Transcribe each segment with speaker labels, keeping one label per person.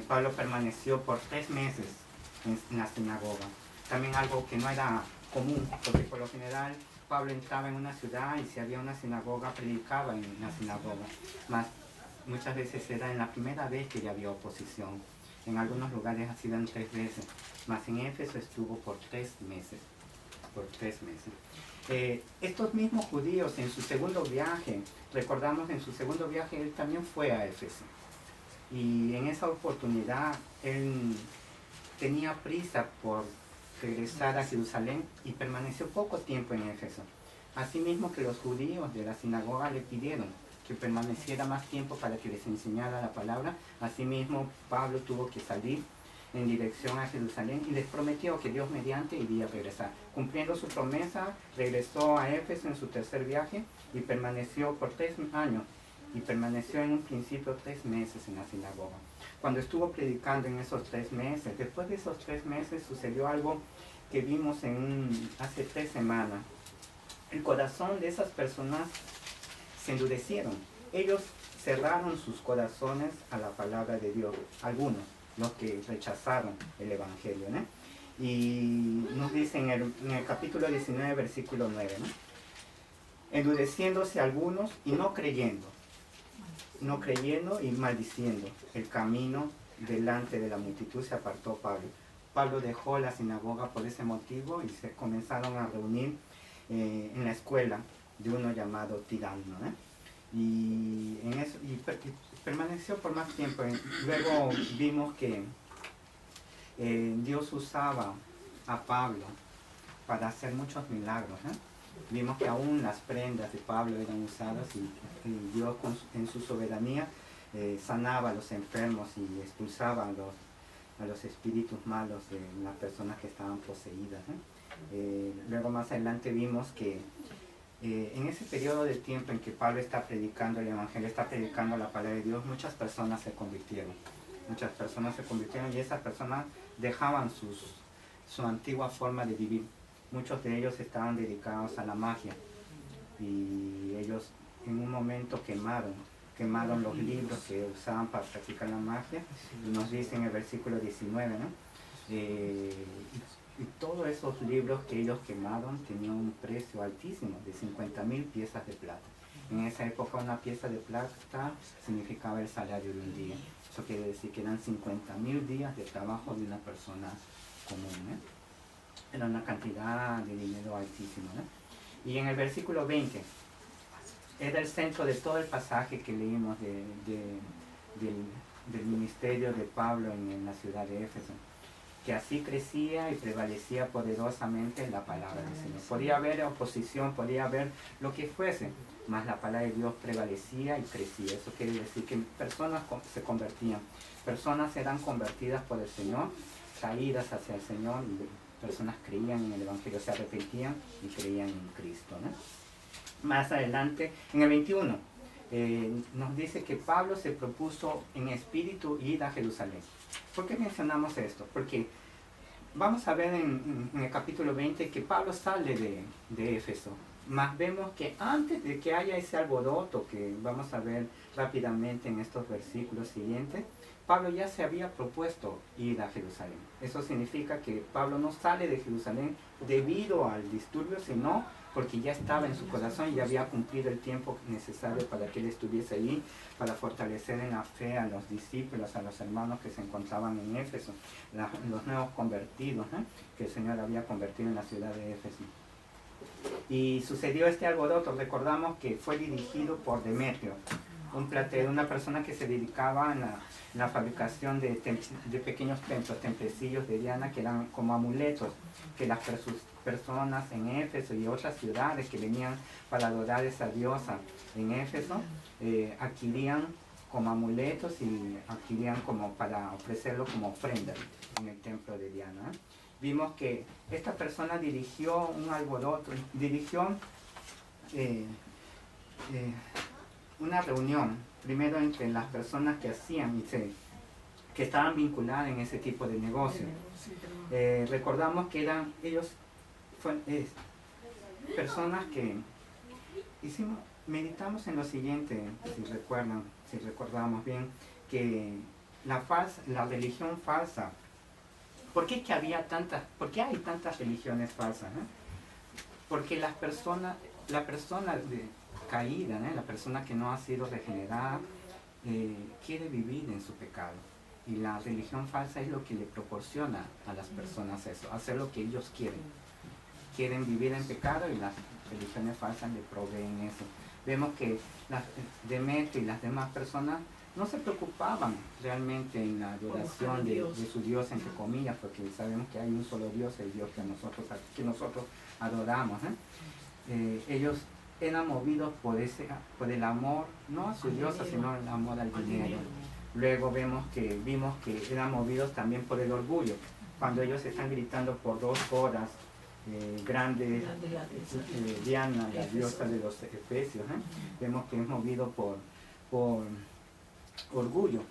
Speaker 1: Pablo permaneció por 3 meses en la sinagoga. También algo que no era común, porque por lo general Pablo entraba en una ciudad y si había una sinagoga, predicaba en la sinagoga. Mas muchas veces era en la primera vez que ya había oposición. En algunos lugares ha sido en 3 veces, mas en Éfeso estuvo por 3 meses. Por 3 meses. Estos mismos judíos en su segundo viaje, recordamos en su segundo viaje, él también fue a Éfeso. Y en esa oportunidad él tenía prisa por regresar a Jerusalén y permaneció poco tiempo en Éfeso. Asimismo que los judíos de la sinagoga le pidieron que permaneciera más tiempo para que les enseñara la palabra. Asimismo Pablo tuvo que salir en dirección a Jerusalén y les prometió que Dios mediante iría a regresar. Cumpliendo su promesa, regresó a Éfeso en su tercer viaje y permaneció por 3 años. Y permaneció en un principio 3 meses en la sinagoga. Cuando estuvo predicando en esos 3 meses, después de esos 3 meses sucedió algo que vimos hace 3 semanas. El corazón de esas personas se endurecieron. Ellos cerraron sus corazones a la palabra de Dios. Algunos, los que rechazaron el Evangelio, ¿no? Y nos dice en el capítulo 19, versículo 9, ¿no? Endureciéndose algunos y no creyendo y maldiciendo el camino delante de la multitud se apartó Pablo. Pablo dejó la sinagoga por ese motivo y se comenzaron a reunir en la escuela de uno llamado Tirano, ¿eh? Y permaneció por más tiempo. Luego vimos que Dios usaba a Pablo para hacer muchos milagros, ¿eh? Vimos que aún las prendas de Pablo eran usadas y Dios en su soberanía sanaba a los enfermos y expulsaba a los espíritus malos de las personas que estaban poseídas, ¿eh? Luego más adelante vimos que en ese periodo de tiempo en que Pablo está predicando el Evangelio, está predicando la palabra de Dios, muchas personas se convirtieron y esas personas dejaban su antigua forma de vivir. Muchos de ellos estaban dedicados a la magia y ellos en un momento quemaron los libros que usaban para practicar la magia, y nos dice en el versículo 19, ¿no? Y todos esos libros que ellos quemaron tenían un precio altísimo de 50,000 piezas de plata. En esa época una pieza de plata significaba el salario de un día. Eso quiere decir que eran 50,000 días de trabajo de una persona común, ¿eh? Era una cantidad de dinero altísimo, ¿no? Y en el versículo 20, era el centro de todo el pasaje que leímos del ministerio de Pablo en la ciudad de Éfeso, que así crecía y prevalecía poderosamente la palabra del Señor. Podía haber oposición, podía haber lo que fuese, mas la palabra de Dios prevalecía y crecía. Eso quiere decir que personas se convertían, personas eran convertidas por el Señor, traídas hacia el Señor, y personas creían en el Evangelio, se arrepentían y creían en Cristo, ¿no? Más adelante, en el 21, nos dice que Pablo se propuso en espíritu ir a Jerusalén. ¿Por qué mencionamos esto? Porque vamos a ver en el capítulo 20 que Pablo sale de Éfeso, mas vemos que antes de que haya ese alboroto que vamos a ver rápidamente en estos versículos siguientes, Pablo ya se había propuesto ir a Jerusalén. Eso significa que Pablo no sale de Jerusalén debido al disturbio, sino porque ya estaba en su corazón y ya había cumplido el tiempo necesario para que él estuviese allí, para fortalecer en la fe a los discípulos, a los hermanos que se encontraban en Éfeso, los nuevos convertidos, que el Señor había convertido en la ciudad de Éfeso. Y sucedió este alboroto. Recordamos que fue dirigido por Demetrio, un platero, una persona que se dedicaba en la fabricación de pequeños templos, templecillos de Diana, que eran como amuletos, que las personas en Éfeso y otras ciudades que venían para adorar a esa diosa en Éfeso, adquirían como amuletos y adquirían como para ofrecerlo como ofrenda en el templo de Diana. Vimos que esta persona dirigió un alboroto, dirigió una reunión, primero entre las personas que hacían que estaban vinculadas en ese tipo de negocio. Recordamos que ellos personas que meditamos en lo siguiente, si recordamos bien, que la religión falsa. ¿Por qué hay tantas religiones falsas? Porque la persona caída, la persona que no ha sido regenerada, quiere vivir en su pecado. Y la religión falsa es lo que le proporciona a las personas eso, hacer lo que ellos quieren. Quieren vivir en pecado y las religiones falsas le proveen eso. Vemos que Demetrio y las demás personas no se preocupaban realmente en la adoración de su Dios, entre comillas, porque sabemos que hay un solo Dios, el Dios que nosotros adoramos. Ellos eran movidos por el amor, no a su diosa, sino el amor al dinero. Luego vimos que eran movidos también por el orgullo. Cuando ellos están gritando por 2 horas, grande Diana, la diosa de los efesios, vemos que es movido por orgullo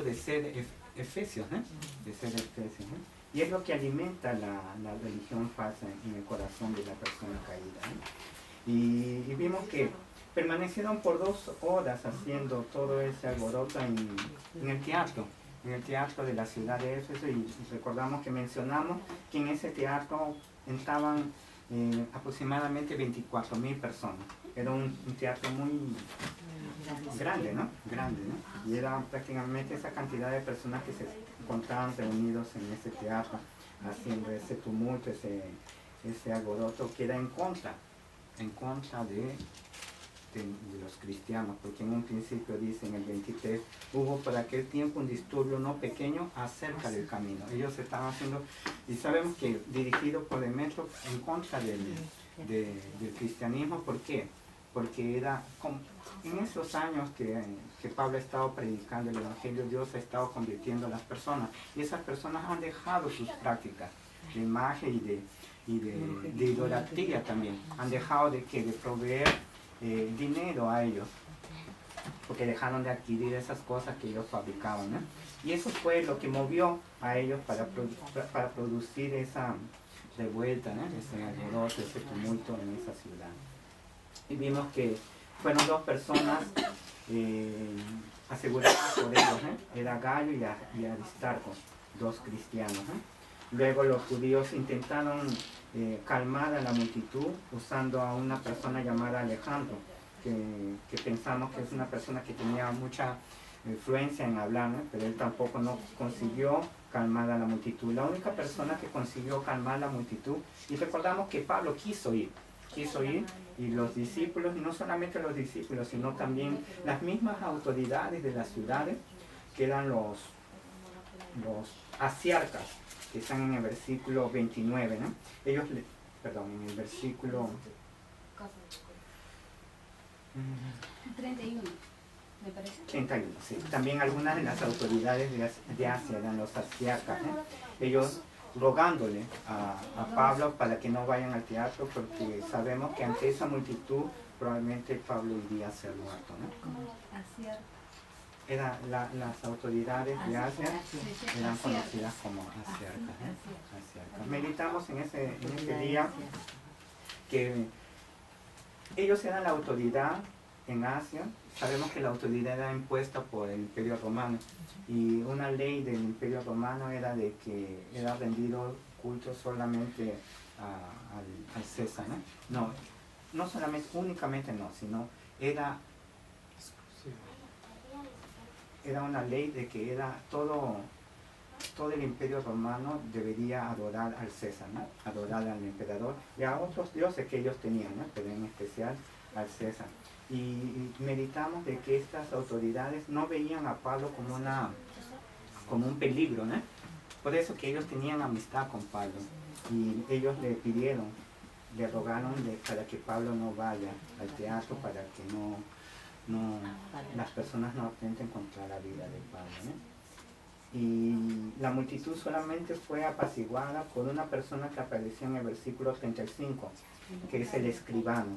Speaker 1: de ser efesios, de ser efesios. Y es lo que alimenta la religión falsa en el corazón de la persona caída. Y vimos que permanecieron por 2 horas haciendo todo ese alboroto en el teatro de la ciudad de Éfeso, y recordamos que mencionamos que en ese teatro entraban aproximadamente 24,000 personas. Era un teatro muy grande, ¿no? Y era prácticamente esa cantidad de personas que se encontraban reunidos en ese teatro, haciendo ese tumulto, ese alboroto que era en contra de los cristianos, porque en un principio dice en el 23, hubo por aquel tiempo un disturbio no pequeño acerca del camino. Ellos estaban haciendo, y sabemos que dirigido por Demetrio, en contra del cristianismo. ¿Por qué? Porque era en esos años que Pablo ha estado predicando el Evangelio, Dios ha estado convirtiendo a las personas, y esas personas han dejado sus prácticas de imagen y de idolatría también. Han dejado de proveer dinero a ellos, porque dejaron de adquirir esas cosas que ellos fabricaban, ¿no? Y eso fue lo que movió a ellos para producir esa revuelta, ¿no? Ese alboroto, ese tumulto en esa ciudad. Y vimos que fueron 2 personas aseguradas por ellos, era Gallo y Aristarco, 2 cristianos. Luego los judíos intentaron calmar a la multitud usando a una persona llamada Alejandro, que pensamos que es una persona que tenía mucha influencia en hablar, pero él tampoco no consiguió calmar a la multitud. La única persona que consiguió calmar a la multitud, y recordamos que Pablo quiso ir, y los discípulos, y no solamente los discípulos, sino también las mismas autoridades de las ciudades, que eran los asiarcas, que están en el versículo 29, ¿no? En el versículo
Speaker 2: 31, me parece.
Speaker 1: 31, sí. También algunas de las autoridades de Asia eran los asiarcas, ellos rogándole a Pablo para que no vayan al teatro, porque sabemos que ante esa multitud probablemente Pablo iría a ser muerto, ¿no? Las autoridades de Asia eran conocidas como asiarcas. Meditamos en ese día que ellos eran la autoridad en Asia. Sabemos que la autoridad era impuesta por el Imperio Romano, y una ley del Imperio Romano era de que era rendido culto solamente al César, ¿no? No solamente, únicamente no, sino era una ley de que era todo el Imperio Romano debería adorar al César, ¿no? Adorar al emperador y a otros dioses que ellos tenían, ¿no? Pero en especial al César. Y meditamos de que estas autoridades no veían a Pablo como un peligro, ¿no? Por eso que ellos tenían amistad con Pablo, y ellos le rogaron para que Pablo no vaya al teatro, para que las personas no atenten contra la vida de Pablo, ¿no? Y la multitud solamente fue apaciguada por una persona que apareció en el versículo 35, que es el escribano.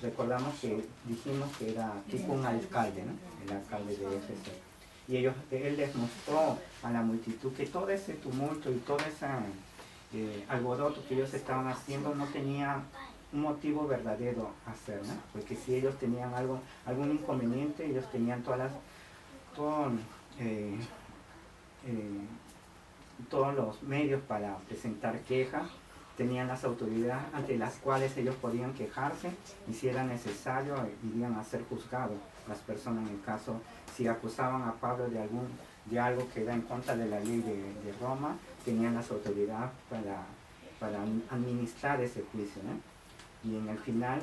Speaker 1: Recordamos que dijimos que era tipo un alcalde, ¿no? El alcalde de Éfeso. Y él les mostró a la multitud que todo ese tumulto y todo ese alboroto que ellos estaban haciendo no tenía un motivo verdadero a hacer, ¿no? Porque si ellos tenían algún inconveniente, ellos tenían todos los medios para presentar quejas, tenían las autoridades ante las cuales ellos podían quejarse y si era necesario irían a ser juzgados las personas en el caso, si acusaban a Pablo de algo que era en contra de la ley de Roma, tenían las autoridades para administrar ese juicio, ¿no? Y en el final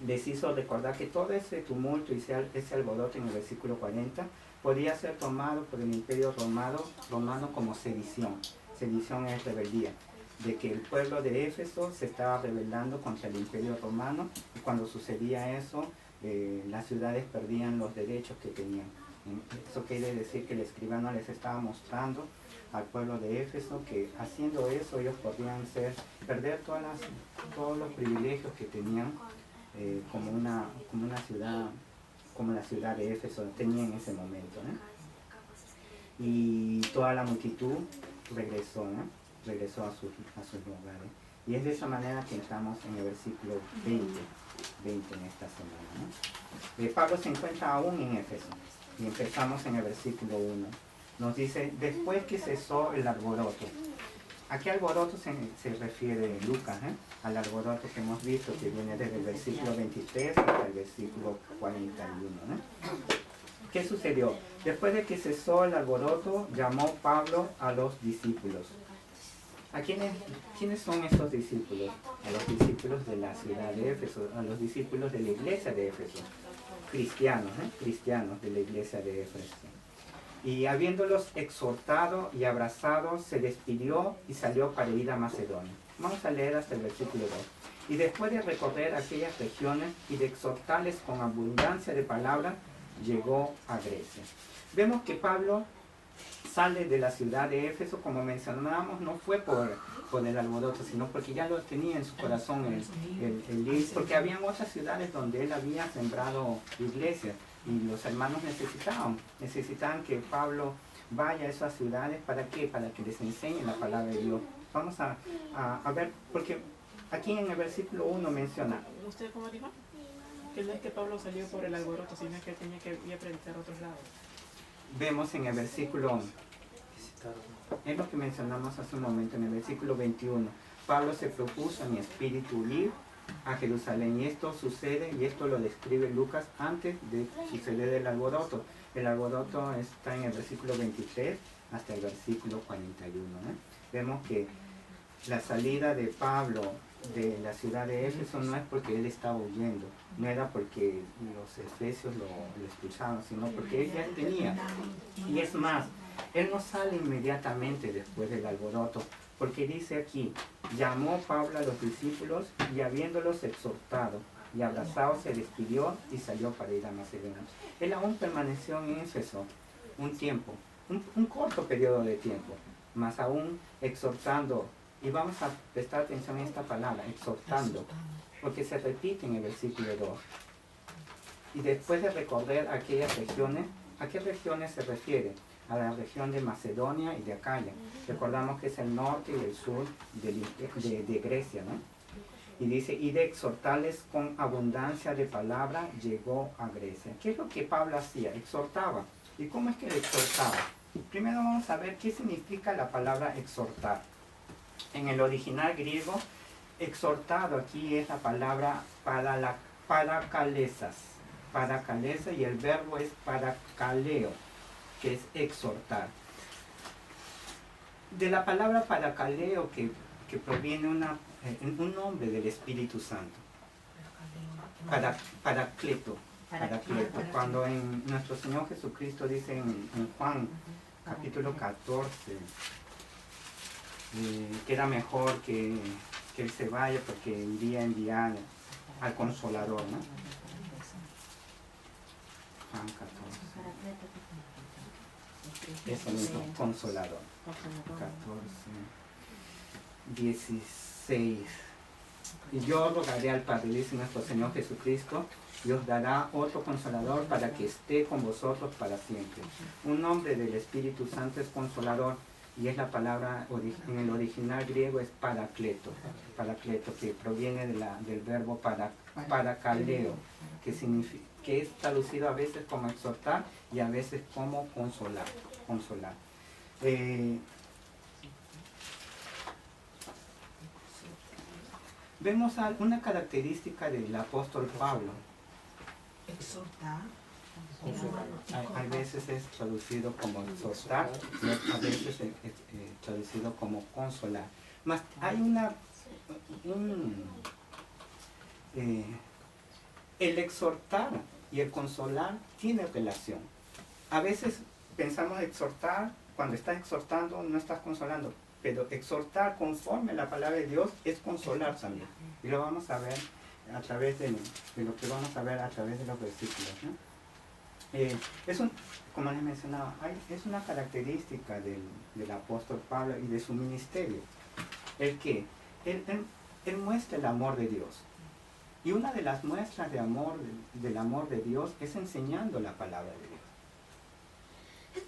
Speaker 1: les hizo recordar que todo ese tumulto y ese alboroto en el versículo 40 podía ser tomado por el imperio romano como sedición. Sedición es rebeldía, de que el pueblo de Éfeso se estaba rebelando contra el imperio romano y cuando sucedía eso, las ciudades perdían los derechos que tenían. Eso quiere decir que el escribano les estaba mostrando al pueblo de Éfeso que haciendo eso ellos podían perder todos los privilegios que tenían como una ciudad, como la ciudad de Éfeso tenía en ese momento, ¿no? Y toda la multitud regresó, ¿no? Regresó a sus lugares. Y es de esa manera que entramos en el versículo 20 en esta semana, ¿no? Pablo se encuentra aún en Éfeso y empezamos en el versículo 1. Nos dice, después que cesó el alboroto. ¿A qué alboroto se refiere Lucas? Al alboroto que hemos visto, que viene desde el versículo 23 hasta el versículo 41. ¿No? ¿Qué sucedió? Después de que cesó el alboroto, llamó Pablo a los discípulos. ¿A quiénes son estos discípulos? A los discípulos de la ciudad de Éfeso, a los discípulos de la iglesia de Éfeso. Cristianos, cristianos de la iglesia de Éfeso. Y habiéndolos exhortado y abrazado, se despidió y salió para ir a Macedonia. Vamos a leer hasta el versículo 2. Y después de recorrer aquellas regiones y de exhortarles con abundancia de palabras, llegó a Grecia. Vemos que Pablo sale de la ciudad de Éfeso, como mencionábamos, no fue por el alboroto, sino porque ya lo tenía en su corazón el ir, porque habían otras ciudades donde él había sembrado iglesias. Y los hermanos necesitaban que Pablo vaya a esas ciudades. ¿Para qué? Para que les enseñe la palabra de Dios. Vamos a ver, porque aquí en el versículo 1 menciona.
Speaker 2: ¿Usted cómo dijo? Que no es que Pablo salió por el alboroto, sino que tenía que ir a predicar a otros lados.
Speaker 1: Vemos en el versículo, es lo que mencionamos hace un momento, en el versículo 21. Pablo se propuso en espíritu ir a Jerusalén, y esto sucede, y esto lo describe Lucas antes de suceder el alboroto. El alboroto está en el versículo 23 hasta el versículo 41. Vemos que la salida de Pablo de la ciudad de Éfeso no es porque él estaba huyendo, no era porque los efesios lo expulsaron, sino porque él ya tenía. Y es más, él no sale inmediatamente después del alboroto, porque dice aquí, llamó Pablo a los discípulos y habiéndolos exhortado y abrazado se despidió y salió para ir a Macedonia. Él aún permaneció en Éfeso un tiempo, un corto periodo de tiempo, más aún exhortando. Y vamos a prestar atención a esta palabra, exhortando, porque se repite en el versículo 2. Y después de recorrer aquellas regiones, ¿a qué regiones se refiere? A la región de Macedonia y de Acaya. Recordamos que es el norte y el sur de Grecia, ¿no? Y dice, y de exhortarles con abundancia de palabra, llegó a Grecia. ¿Qué es lo que Pablo hacía? Exhortaba. ¿Y cómo es que le exhortaba? Primero vamos a ver qué significa la palabra exhortar. En el original griego, exhortado aquí es la palabra parakalesas, y el verbo es parakaleo, que es exhortar. De la palabra parakaleo que proviene un nombre del Espíritu Santo, paracleto. Cuando en nuestro Señor Jesucristo dice en Juan capítulo 14, que era mejor que él se vaya porque iría a enviar al Consolador, ¿no? Juan 14. Eso mismo, Consolador. 14, 16. Y yo rogaré al Padre, dice nuestro Señor Jesucristo, y os dará otro Consolador para que esté con vosotros para siempre. Un nombre del Espíritu Santo es Consolador. Y es la palabra, en el original griego es paracleto, que proviene del verbo parakaleo, que es traducido a veces como exhortar y a veces como consolar. vemos una característica del apóstol Pablo.
Speaker 3: Exhortar.
Speaker 1: Hay veces es traducido como exhortar y a veces es traducido como consolar. Mas hay el exhortar y el consolar tiene relación. A veces pensamos exhortar, cuando estás exhortando no estás consolando, pero exhortar conforme a la palabra de Dios es consolar también. Y lo vamos a ver a través de lo que vamos a ver a través de los versículos, ¿no? Como les mencionaba, es una característica del apóstol Pablo y de su ministerio. El que él muestra el amor de Dios. Y una de las muestras de amor, del amor de Dios es enseñando la palabra de Dios.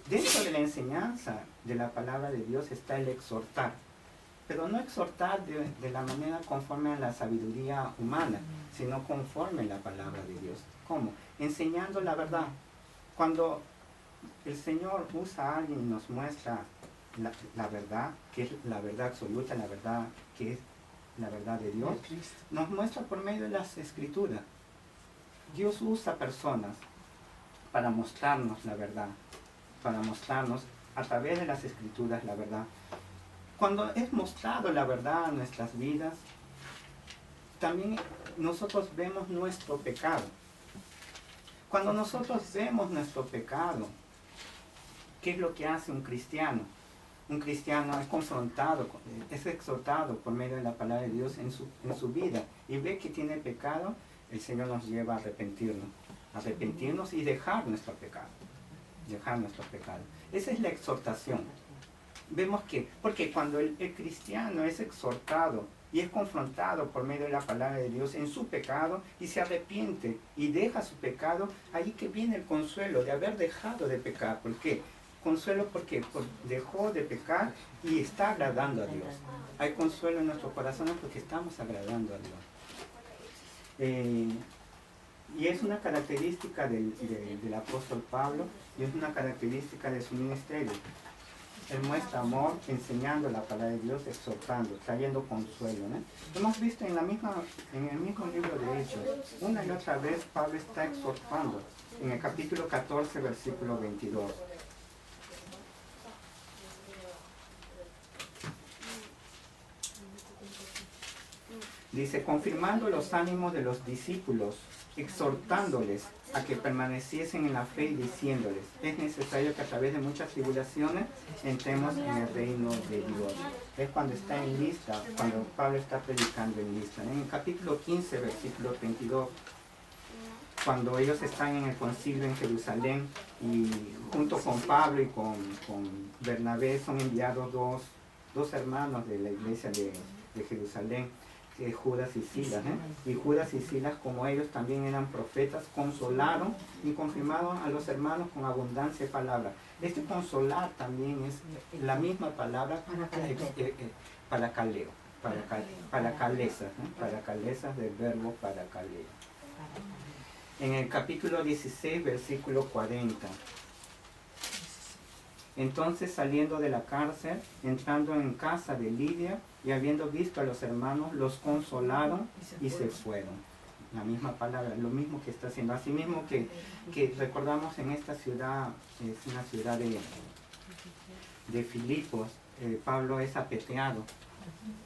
Speaker 1: Dentro de la enseñanza de la palabra de Dios está el exhortar. Pero no exhortar de la manera conforme a la sabiduría humana, sino conforme a la palabra de Dios. ¿Cómo? Enseñando la verdad. Cuando el Señor usa a alguien y nos muestra la verdad, que es la verdad absoluta, la verdad que es la verdad de Dios, nos muestra por medio de las Escrituras. Dios usa personas para mostrarnos la verdad, para mostrarnos a través de las Escrituras la verdad. Cuando es mostrado la verdad en nuestras vidas, también nosotros vemos nuestro pecado. Cuando nosotros vemos nuestro pecado, ¿qué es lo que hace un cristiano? Un cristiano es confrontado, es exhortado por medio de la palabra de Dios en su vida y ve que tiene pecado, el Señor nos lleva a arrepentirnos y dejar nuestro pecado. Dejar nuestro pecado. Esa es la exhortación. Vemos que, porque cuando el cristiano es exhortado y es confrontado por medio de la palabra de Dios en su pecado y se arrepiente y deja su pecado, ahí que viene el consuelo de haber dejado de pecar. ¿Por qué? Consuelo porque dejó de pecar y está agradando a Dios. Hay consuelo en nuestros corazones porque estamos agradando a Dios. Y es una característica del apóstol Pablo y es una característica de su ministerio. Él muestra amor enseñando la palabra de Dios, exhortando, trayendo consuelo, ¿no? Hemos visto en el mismo libro de Hechos, una y otra vez Pablo está exhortando, en el capítulo 14, versículo 22. Dice, confirmando los ánimos de los discípulos, exhortándoles a que permaneciesen en la fe y diciéndoles, es necesario que a través de muchas tribulaciones entremos en el reino de Dios. Es cuando está en lista, cuando Pablo está predicando en lista. En el capítulo 15, versículo 22, cuando ellos están en el concilio en Jerusalén y junto con Pablo y con Bernabé son enviados dos hermanos de la iglesia de Jerusalén, Judas y Silas, y Judas y Silas, como ellos también eran profetas, consolaron y confirmaron a los hermanos con abundancia de palabra. Este consolar también es la misma palabra para caleo, para calezas del verbo para caleo. En el capítulo 16, versículo 40. Entonces, saliendo de la cárcel, entrando en casa de Lidia y habiendo visto a los hermanos, los consolaron y se fueron. La misma palabra, lo mismo que está haciendo. Así mismo que recordamos en esta ciudad, es una ciudad de Filipos, Pablo es apedreado,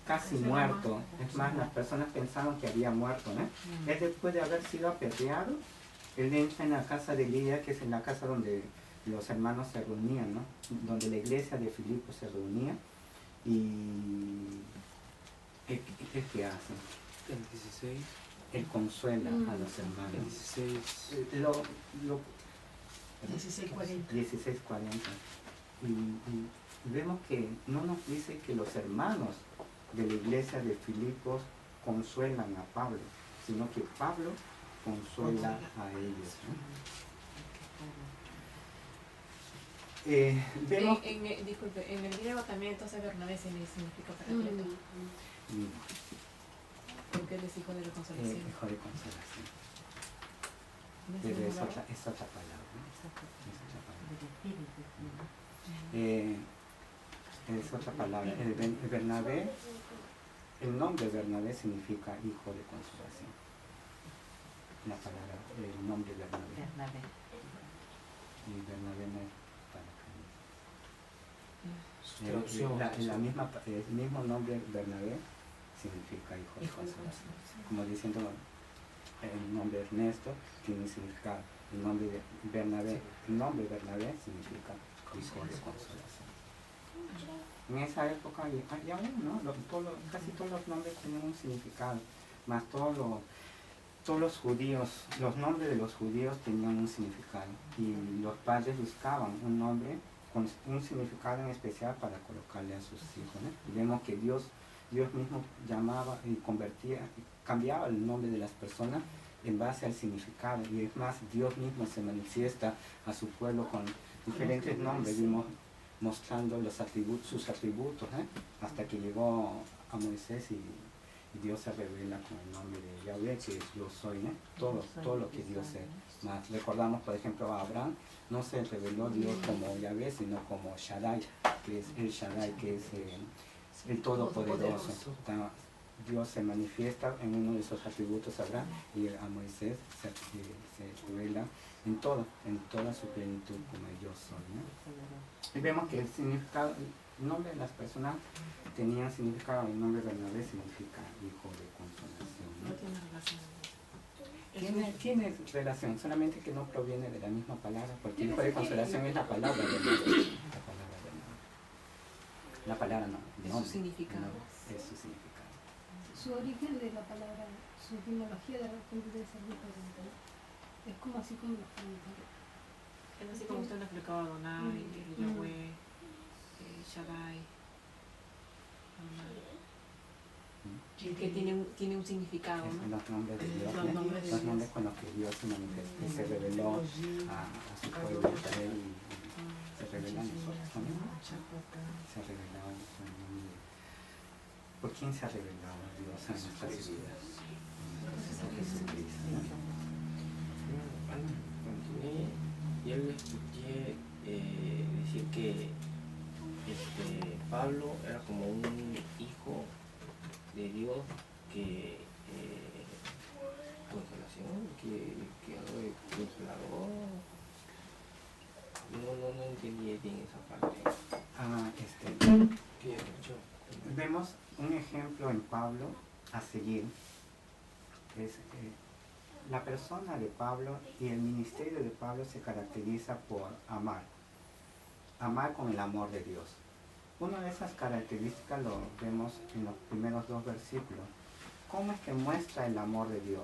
Speaker 1: casi muerto. Es más, las personas pensaban que había muerto, ¿no? Es después de haber sido apedreado, él entra en la casa de Lidia, que es en la casa donde los hermanos se reunían, ¿no? Donde la iglesia de Filipos se reunía. Y ¿qué hace?
Speaker 4: El 16.
Speaker 1: Él consuela a los hermanos.
Speaker 4: El 16.
Speaker 3: 16:40.
Speaker 1: 16:40. Y vemos que no nos dice que los hermanos de la iglesia de Filipos consuelan a Pablo, sino que Pablo consuela a ellos, ¿no? Vemos...
Speaker 2: disculpe, en el griego también entonces Bernabé significa paracleto. Porque él es hijo de la consolación.
Speaker 1: Hijo de consolación. Pero es otra palabra, ¿no? Es otra palabra. El Bernabé el nombre Bernabé significa hijo de consolación. La palabra, el nombre Bernabé.
Speaker 5: Bernabé.
Speaker 1: Y Bernabé no es para
Speaker 4: Su traducción.
Speaker 1: el mismo nombre Bernabé significa hijo de consolación. Como diciendo, el nombre Ernesto tiene significado. El nombre de Bernabé, el nombre Bernabé significa hijo de consolación. En esa época, y aún, ¿no? Casi todos los nombres tenían un significado, más todos los judíos, los nombres de los judíos tenían un significado, y los padres buscaban un nombre con un significado en especial para colocarle a sus hijos, ¿no? Y vemos que Dios mismo llamaba y cambiaba el nombre de las personas en base al significado, y es más, Dios mismo se manifiesta a su pueblo con diferentes nombres, vimos mostrando sus atributos, hasta que llegó a Moisés y Dios se revela con el nombre de Yahweh, que es yo soy, todo lo que Dios es. Más recordamos, por ejemplo, a Abraham, no se reveló Dios como Yahweh, sino como Shaddai, que es el Shaddai, que es el Todopoderoso. Dios se manifiesta en uno de esos atributos a Abraham, y a Moisés se revela en toda su plenitud como yo soy, ¿no? Y vemos que el significado, el nombre de las personas tenían significado. El nombre de Bernabé significa hijo de consolación,
Speaker 2: No
Speaker 1: ¿no?
Speaker 2: tiene relación.
Speaker 1: Tiene relación, solamente que no proviene de la misma palabra, porque hijo de consolación es la palabra de Bernabé. La palabra no, el
Speaker 5: Es
Speaker 1: nombre,
Speaker 5: su significado.
Speaker 1: no, es su significado.
Speaker 6: Su origen de la palabra, su etimología de repente debe ser diferente, ¿no? Es como así como los comentarios.
Speaker 2: Es así como usted lo explicaba, Adonai, el Yahweh, Shaddai, Adonai.
Speaker 5: Que tiene un significado,
Speaker 1: Es
Speaker 5: ¿no?
Speaker 1: los nombres de Dios,
Speaker 2: Los nombres de
Speaker 1: los
Speaker 2: Dios.
Speaker 1: nombres con los que Dios se manifestó, y se reveló a su pueblo de Israel, y se revela a nosotros también, ¿no? Se ha revelado nuestro nombre. ¿Por quién se ha revelado Dios en nuestras vidas? Por Jesucristo, ¿no?
Speaker 7: Yo le escuché decir que Pablo era como un hijo de Dios que consolación, que algo de consolador. No entendí bien esa parte.
Speaker 4: ¿Qué escuchó?
Speaker 1: Vemos un ejemplo en Pablo a seguir. Es, la persona de Pablo y el ministerio de Pablo se caracteriza por amar con el amor de Dios. Una de esas características lo vemos en los primeros 2 versículos. ¿Cómo es que muestra el amor de Dios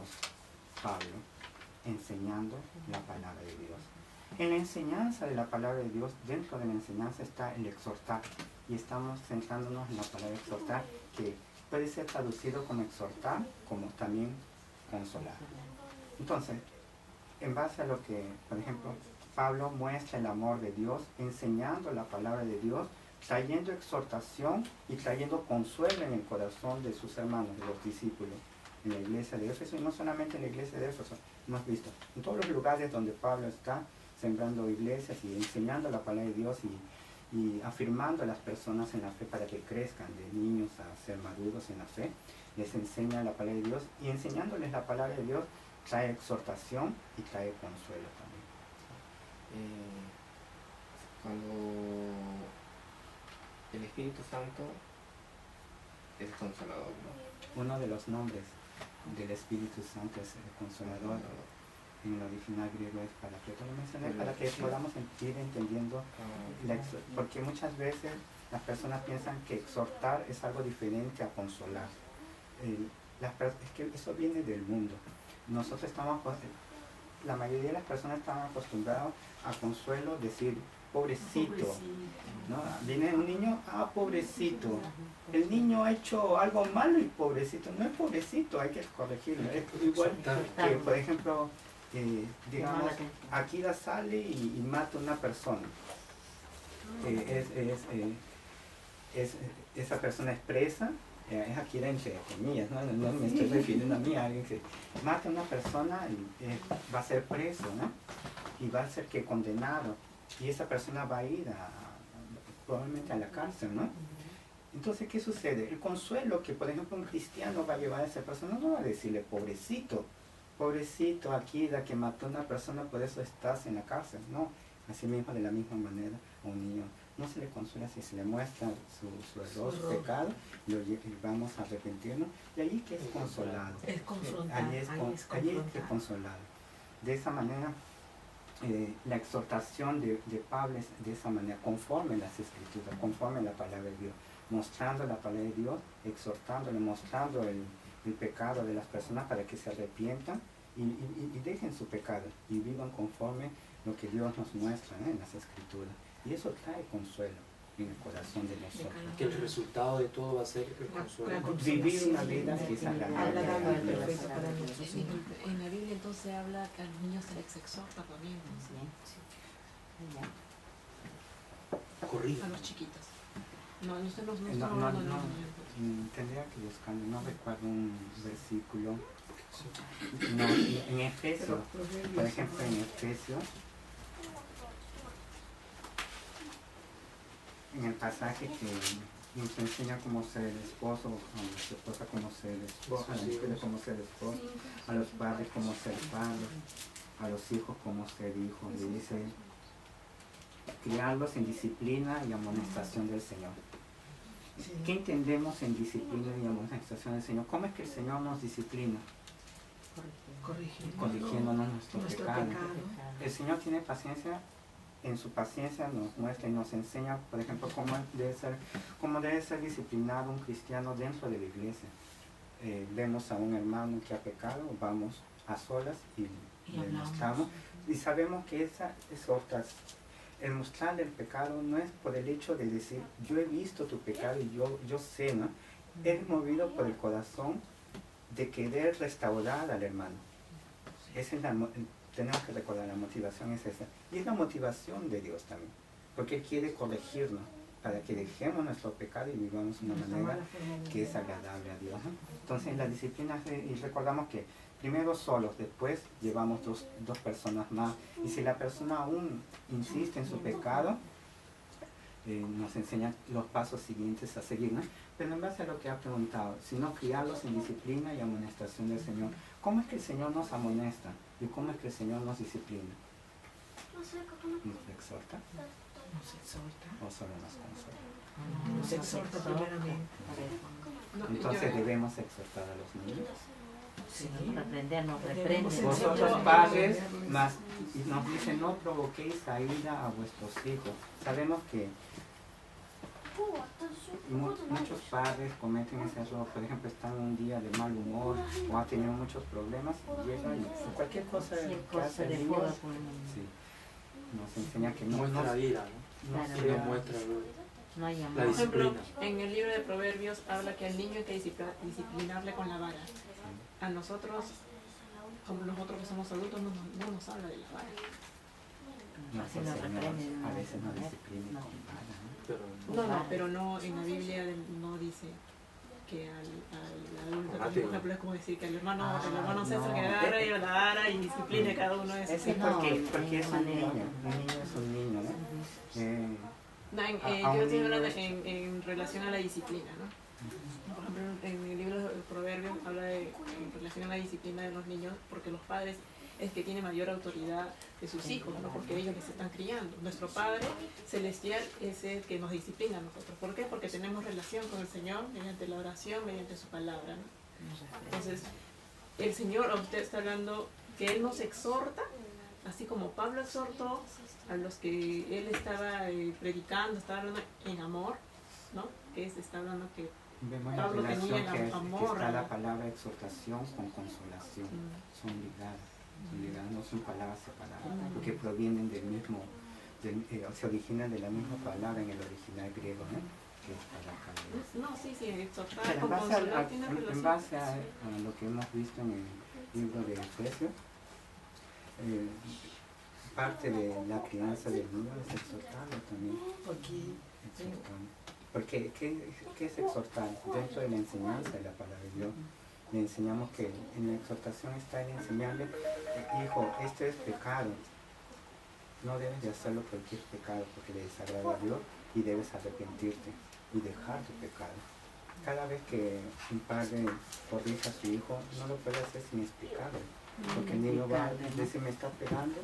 Speaker 1: Pablo? Enseñando la palabra de Dios. En la enseñanza de la palabra de Dios, dentro de la enseñanza está el exhortar, y estamos centrándonos en la palabra exhortar, que puede ser traducido como exhortar, como también consolar. Entonces, en base a lo que, por ejemplo, Pablo muestra el amor de Dios, enseñando la palabra de Dios, trayendo exhortación y trayendo consuelo en el corazón de sus hermanos, de los discípulos, en la iglesia de Éfeso, y no solamente en la iglesia de Éfeso, hemos visto, en todos los lugares donde Pablo está sembrando iglesias y enseñando la palabra de Dios y afirmando a las personas en la fe para que crezcan de niños a ser maduros en la fe, les enseña la palabra de Dios, y enseñándoles la palabra de Dios trae exhortación y trae consuelo también.
Speaker 7: Cuando el Espíritu Santo es consolador, ¿no?
Speaker 1: Uno de los nombres del Espíritu Santo es el Consolador. En el original griego es Paracleto. Lo mencioné para que podamos ir entendiendo, porque muchas veces las personas piensan que exhortar es algo diferente a consolar. Es que eso viene del mundo. Nosotros la mayoría de las personas están acostumbrados a consuelo, decir pobrecito, ¿no? Viene un niño, pobrecito, el niño ha hecho algo malo y pobrecito. No es pobrecito, hay que corregirlo. Es igual que, por ejemplo, digamos, Akira sale y mata a una persona. Esa persona es presa, es Akira entre comillas, no me estoy refiriendo a mí, a alguien que mata a una persona y va a ser preso, ¿no? Y va a ser que condenado, y esa persona va a ir probablemente a la cárcel, ¿no? Entonces, ¿qué sucede? El consuelo que, por ejemplo, un cristiano va a llevar a esa persona no va a decirle, pobrecito, pobrecito, Akira, que mató a una persona, por eso estás en la cárcel. No, así mismo, de la misma manera, a un niño no se le consuela si se le muestra su error, su pecado, vamos a arrepentirnos, y allí que es consolado.
Speaker 3: Es confrontar,
Speaker 1: Allí es que es consolado. De esa manera, la exhortación de Pablo es de esa manera, conforme las Escrituras, conforme la palabra de Dios, mostrando la palabra de Dios, exhortándole, mostrando el pecado de las personas para que se arrepientan y dejen su pecado y vivan conforme lo que Dios nos muestra en las Escrituras. Y eso trae consuelo en el corazón de nosotros.
Speaker 4: Que el resultado de todo va a ser el consuelo.
Speaker 1: Vivir una vida que es agradable a Dios.
Speaker 5: En la Biblia entonces habla que a los niños se les exhorta también,
Speaker 4: Corrige.
Speaker 5: a los chiquitos. No estamos
Speaker 1: No,
Speaker 5: hablando de los niños.
Speaker 1: tendría que buscarlo, no recuerdo un versículo. No, en Efesios, por ejemplo, en Efesios, en el pasaje que nos enseña cómo ser el esposo, a nuestra esposa cómo ser el esposo, a la mujer cómo ser el esposo, a los padres cómo ser padres, a los hijos cómo ser hijos. Le dice, criarlos en disciplina y amonestación del Señor. ¿Qué entendemos en disciplina y amonestación del Señor? ¿Cómo es que el Señor nos disciplina? Corrigiéndonos nuestro pecado. El Señor tiene paciencia, en su paciencia nos muestra y nos enseña, por ejemplo, cómo debe ser disciplinado un cristiano dentro de la iglesia. Vemos a un hermano que ha pecado, vamos a solas y le mostramos, y sabemos que esa es otra. El mostrarle el pecado no es por el hecho de decir, yo he visto tu pecado y yo sé, ¿no? Es movido por el corazón de querer restaurar al hermano. Esa es tenemos que recordar, la motivación es esa. Y es la motivación de Dios también, porque Él quiere corregirnos para que dejemos nuestro pecado y vivamos de una manera que es agradable a Dios, ¿no? Entonces, la disciplina, y recordamos que primero solos, después llevamos dos personas más. Y si la persona aún insiste en su pecado, nos enseña los pasos siguientes a seguir, ¿no? Pero en base a lo que ha preguntado, sino criarlos en disciplina y amonestación del Señor. ¿Cómo es que el Señor nos amonesta? ¿Y cómo es que el Señor nos disciplina? ¿Nos exhorta?
Speaker 3: Nos exhorta.
Speaker 1: ¿O solo nos consuela?
Speaker 3: Nos exhorta primeramente.
Speaker 1: Entonces debemos exhortar a los niños.
Speaker 3: Sí.
Speaker 8: Reprender, no reprende.
Speaker 1: Vosotros padres, y nos dice, no provoquéis a ira a vuestros hijos. Sabemos que muchos padres cometen ese error. Por ejemplo, están un día de mal humor o han tenido muchos problemas y llegan y cualquier cosa que hace el niño, sí, nos enseña que no
Speaker 4: Muestra ira, ¿no?
Speaker 8: Claro.
Speaker 4: Sí, demuestra
Speaker 8: No hay
Speaker 4: la
Speaker 8: amor.
Speaker 2: Por ejemplo,
Speaker 4: disciplina.
Speaker 2: en el libro de Proverbios habla que al niño hay que disciplinarle con la vara. A nosotros, como nosotros que somos adultos, no nos habla de la vara.
Speaker 8: Así lo reprenden.
Speaker 1: a veces nos disciplina
Speaker 8: No.
Speaker 1: con vara, ¿no?
Speaker 4: Pero
Speaker 2: Pero no, en la Biblia no dice que al adulto, por
Speaker 4: Mátelo.
Speaker 2: ejemplo, es como decir que al hermano
Speaker 1: no,
Speaker 2: César que agarre y la vara y discipline cada uno de sus
Speaker 1: Ese
Speaker 2: hijos.
Speaker 1: porque es un
Speaker 8: manera.
Speaker 1: niño es un niño, ¿no?
Speaker 2: No,
Speaker 1: A
Speaker 2: yo
Speaker 1: un
Speaker 2: estoy
Speaker 1: niño
Speaker 2: hablando
Speaker 1: es-
Speaker 2: en relación a la disciplina, ¿no? Por ejemplo, en el libro de Proverbios habla en relación a la disciplina de los niños, porque los padres es que tienen mayor autoridad de sus hijos, ¿no? Porque ellos les están criando. Nuestro Padre Celestial es el que nos disciplina a nosotros. ¿Por qué? Porque tenemos relación con el Señor mediante la oración, mediante su palabra, ¿no? Entonces, el Señor a usted está hablando que Él nos exhorta, así como Pablo exhortó a los que Él estaba predicando, estaba hablando en amor, ¿no? Que está hablando que
Speaker 1: Vemos la
Speaker 2: Pablo
Speaker 1: relación
Speaker 2: tenía
Speaker 1: que
Speaker 2: amor,
Speaker 1: está la
Speaker 2: ¿no?
Speaker 1: palabra exhortación con consolación. Son ligadas, no son palabras separadas, porque provienen del mismo, se originan de la misma palabra en el original griego, ¿no? Que es palabra.
Speaker 2: No, sí, exhortar
Speaker 1: Pero
Speaker 2: con consolar tiene
Speaker 1: en
Speaker 2: relación.
Speaker 1: base a lo que hemos visto en el libro de Efesios, parte de la crianza del niño es exhortarlo también. Porque, ¿qué es exhortar? Dentro de la enseñanza de la palabra de Dios, le enseñamos que en la exhortación está el enseñarle, hijo, esto es pecado, no debes de hacerlo porque es pecado, porque le desagrada a Dios, y debes arrepentirte y dejar tu pecado. Cada vez que un padre corrige a su hijo, no lo puede hacer sin explicarle, porque el niño va a decir, me está pegando,